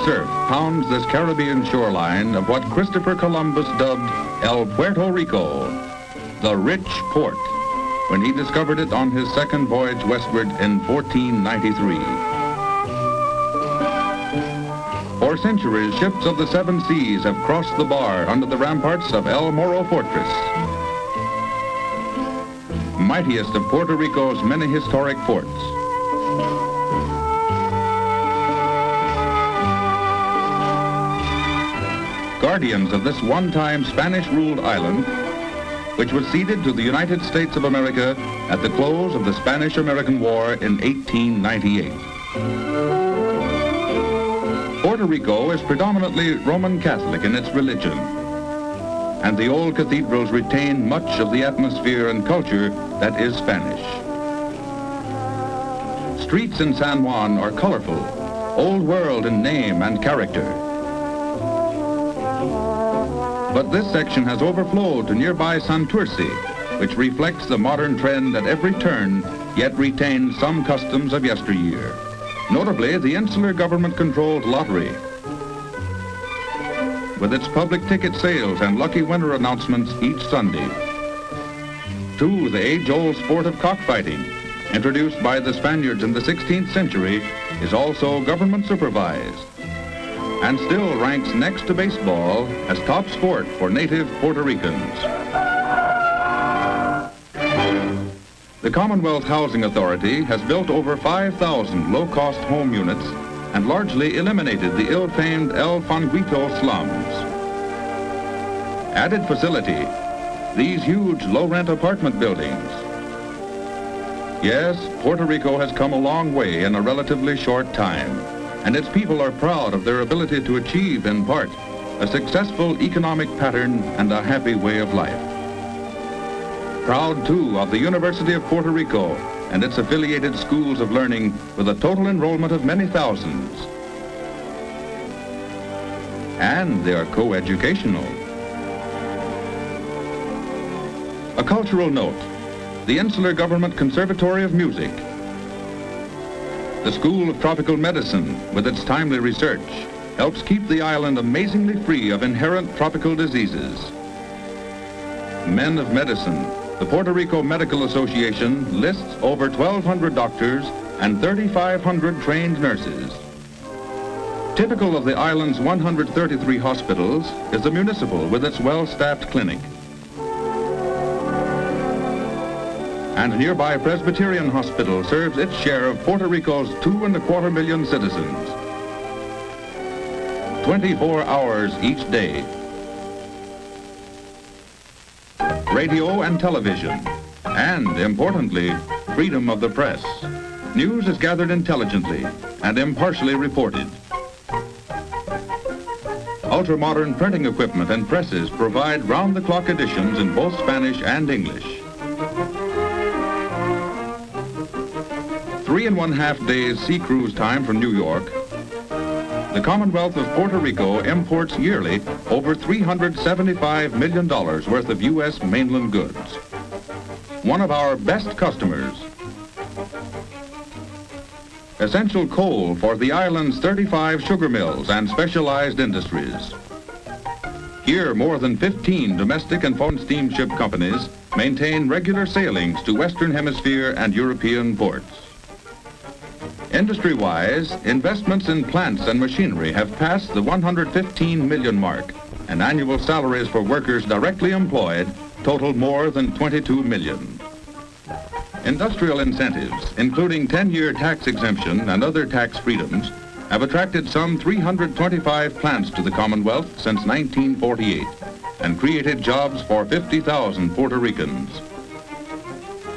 surf pounds this Caribbean shoreline of what Christopher Columbus dubbed El Puerto Rico, the rich port, when he discovered it on his second voyage westward in 1493. For centuries, ships of the seven seas have crossed the bar under the ramparts of El Morro Fortress, mightiest of Puerto Rico's many historic ports. Guardians of this one-time Spanish-ruled island, which was ceded to the United States of America at the close of the Spanish-American War in 1898. Puerto Rico is predominantly Roman Catholic in its religion, and the old cathedrals retain much of the atmosphere and culture that is Spanish. Streets in San Juan are colorful, old world in name and character. But this section has overflowed to nearby Santurce, which reflects the modern trend at every turn, yet retains some customs of yesteryear. Notably, the insular government-controlled lottery, with its public ticket sales and lucky winner announcements each Sunday. 2, the age-old sport of cockfighting, introduced by the Spaniards in the 16th century, is also government-supervised, and still ranks next to baseball as top sport for native Puerto Ricans. The Commonwealth Housing Authority has built over 5,000 low-cost home units and largely eliminated the ill-famed El Fanguito slums. Added facility, these huge low-rent apartment buildings. Yes, Puerto Rico has come a long way in a relatively short time, and its people are proud of their ability to achieve, in part, a successful economic pattern and a happy way of life. Proud, too, of the University of Puerto Rico and its affiliated schools of learning with a total enrollment of many thousands. And they are co-educational. A cultural note, the Insular Government Conservatory of Music, the School of Tropical Medicine, with its timely research, helps keep the island amazingly free of inherent tropical diseases. Men of medicine, the Puerto Rico Medical Association lists over 1,200 doctors and 3,500 trained nurses. Typical of the island's 133 hospitals is the municipal with its well-staffed clinic. And nearby Presbyterian Hospital serves its share of Puerto Rico's 2.25 million citizens. 24 hours each day. Radio and television, and, importantly, freedom of the press. News is gathered intelligently and impartially reported. Ultra-modern printing equipment and presses provide round-the-clock editions in both Spanish and English. 3.5 days sea cruise time from New York, the Commonwealth of Puerto Rico imports yearly over $375 million worth of U.S. mainland goods. One of our best customers. Essential coal for the island's 35 sugar mills and specialized industries. Here, more than 15 domestic and foreign steamship companies maintain regular sailings to Western Hemisphere and European ports. Industry-wise, investments in plants and machinery have passed the 115 million mark, and annual salaries for workers directly employed total more than 22 million. Industrial incentives, including 10-year tax exemption and other tax freedoms, have attracted some 325 plants to the Commonwealth since 1948 and created jobs for 50,000 Puerto Ricans.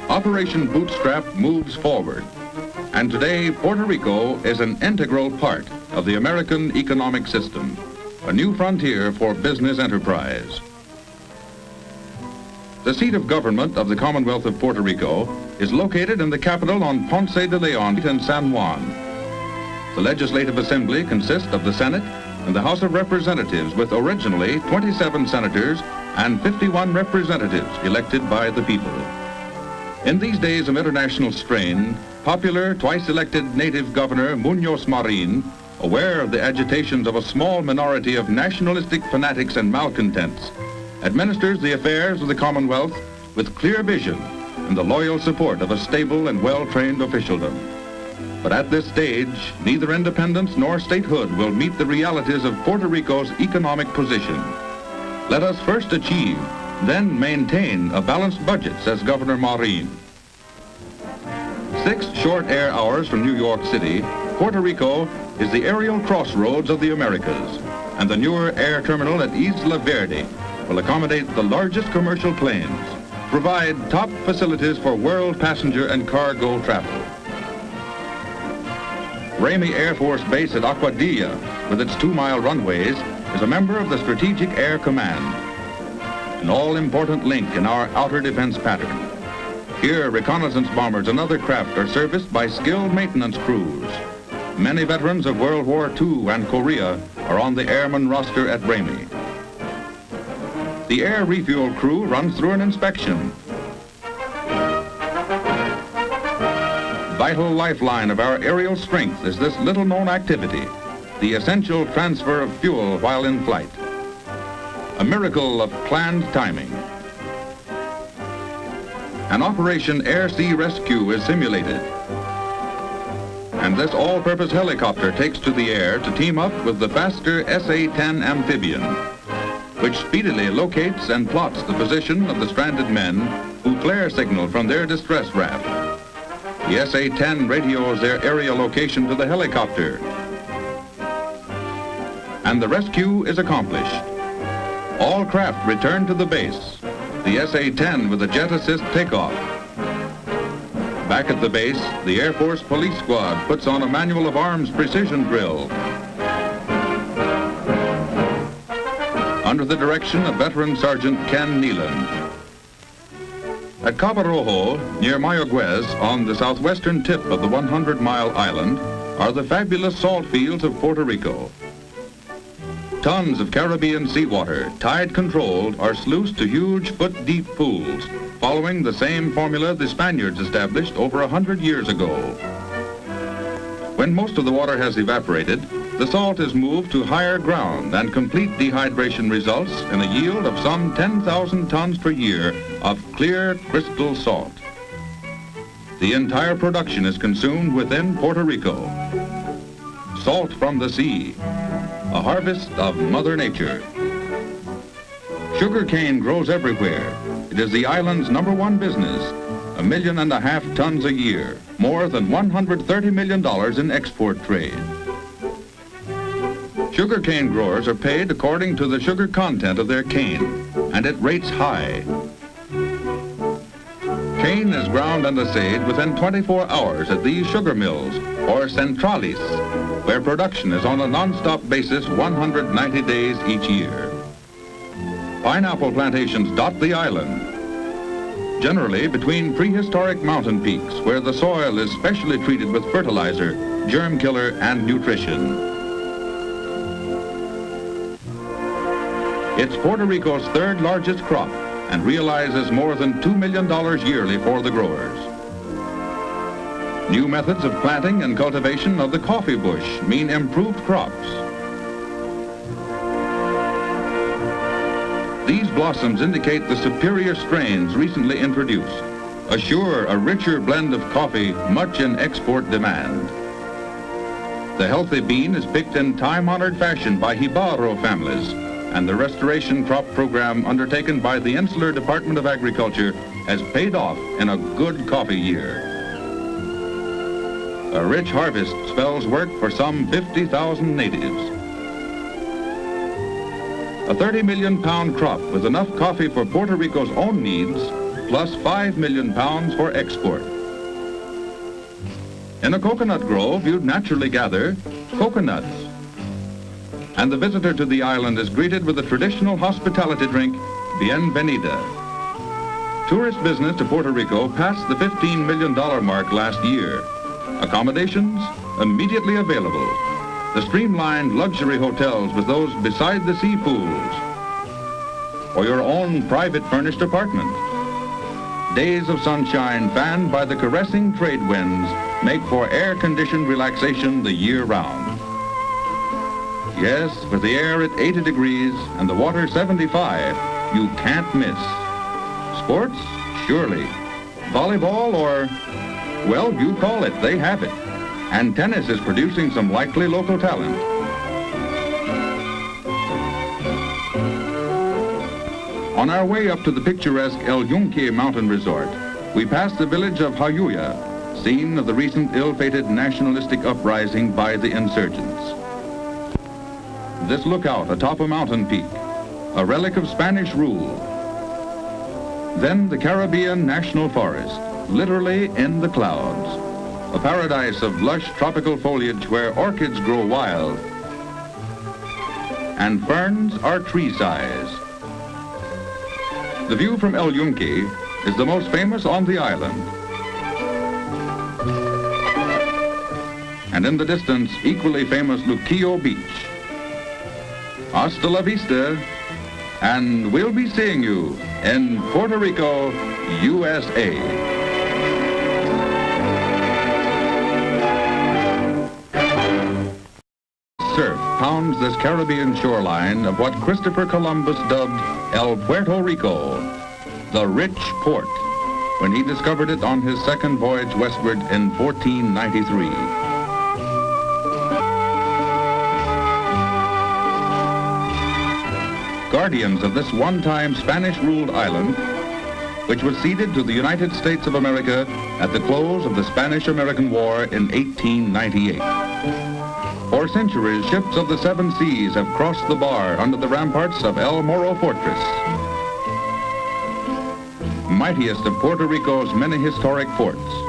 Operation Bootstrap moves forward. And today, Puerto Rico is an integral part of the American economic system, a new frontier for business enterprise. The seat of government of the Commonwealth of Puerto Rico is located in the capital on Ponce de Leon in San Juan. The Legislative Assembly consists of the Senate and the House of Representatives, with originally 27 senators and 51 representatives elected by the people. In these days of international strain, popular, twice-elected native Governor Muñoz Marin aware of the agitations of a small minority of nationalistic fanatics and malcontents, administers the affairs of the Commonwealth with clear vision and the loyal support of a stable and well-trained officialdom. But at this stage, neither independence nor statehood will meet the realities of Puerto Rico's economic position. Let us first achieve, then maintain a balanced budget, says Governor Marin. 6 short air hours from New York City, Puerto Rico is the aerial crossroads of the Americas, and the newer air terminal at Isla Verde will accommodate the largest commercial planes, provide top facilities for world passenger and cargo travel. Ramey Air Force Base at Aguadilla, with its 2-mile runways, is a member of the Strategic Air Command, an all-important link in our outer defense pattern. Here, reconnaissance bombers and other craft are serviced by skilled maintenance crews. Many veterans of World War II and Korea are on the airman roster at Ramey. The air refuel crew runs through an inspection. Vital lifeline of our aerial strength is this little-known activity, the essential transfer of fuel while in flight. A miracle of planned timing. An Operation Air-Sea Rescue is simulated, and this all-purpose helicopter takes to the air to team up with the faster SA-10 amphibian, which speedily locates and plots the position of the stranded men who flare signal from their distress raft. The SA-10 radios their area location to the helicopter, and the rescue is accomplished. All craft return to the base, the SA-10 with a jet assist takeoff. Back at the base, the Air Force Police Squad puts on a manual of arms precision drill under the direction of veteran Sergeant Ken Neelan. At Cabo Rojo, near Mayaguez, on the southwestern tip of the 100-mile island, are the fabulous salt fields of Puerto Rico. Tons of Caribbean seawater, tide-controlled, are sluiced to huge foot-deep pools, following the same formula the Spaniards established over 100 years ago. When most of the water has evaporated, the salt is moved to higher ground, and complete dehydration results in a yield of some 10,000 tons per year of clear crystal salt. The entire production is consumed within Puerto Rico. Salt from the sea, a harvest of Mother Nature. Sugar cane grows everywhere. It is the island's #1 business, 1.5 million tons a year, more than $130 million in export trade. Sugarcane growers are paid according to the sugar content of their cane, and at rates high. Cane is ground and assayed within 24 hours at these sugar mills, or centrales, where production is on a non-stop basis 190 days each year. Pineapple plantations dot the island, generally between prehistoric mountain peaks where the soil is specially treated with fertilizer, germ killer, and nutrition. It's Puerto Rico's 3rd largest crop and realizes more than $2 million yearly for the growers. New methods of planting and cultivation of the coffee bush mean improved crops. These blossoms indicate the superior strains recently introduced, assure a richer blend of coffee much in export demand. The healthy bean is picked in time-honored fashion by Jibarro families, and the restoration crop program undertaken by the Insular Department of Agriculture has paid off in a good coffee year. A rich harvest spells work for some 50,000 natives. A 30 million pound crop with enough coffee for Puerto Rico's own needs, plus 5 million pounds for export. In a coconut grove, you'd naturally gather coconuts. And the visitor to the island is greeted with the traditional hospitality drink, Bienvenida. Tourist business to Puerto Rico passed the $15 million mark last year. Accommodations immediately available. The streamlined luxury hotels with those beside the sea pools, or your own private furnished apartment. Days of sunshine fanned by the caressing trade winds make for air-conditioned relaxation the year round. Yes, with the air at 80 degrees and the water 75, you can't miss. Sports? Surely. Volleyball or, well, you call it, they have it. And tennis is producing some likely local talent. On our way up to the picturesque El Yunque Mountain Resort, we passed the village of Jayuya, scene of the recent ill-fated nationalistic uprising by the insurgents. This lookout atop a mountain peak, a relic of Spanish rule. Then the Caribbean National Forest, literally in the clouds. A paradise of lush tropical foliage where orchids grow wild and ferns are tree-size. The view from El Yunque is the most famous on the island. And in the distance, equally famous Luquillo Beach. Hasta la vista, and we'll be seeing you in Puerto Rico, USA. Surf pounds this Caribbean shoreline of what Christopher Columbus dubbed El Puerto Rico, the rich port, when he discovered it on his second voyage westward in 1493. Guardians of this one-time Spanish-ruled island, which was ceded to the United States of America at the close of the Spanish-American War in 1898. For centuries, ships of the seven seas have crossed the bar under the ramparts of El Morro Fortress, mightiest of Puerto Rico's many historic forts.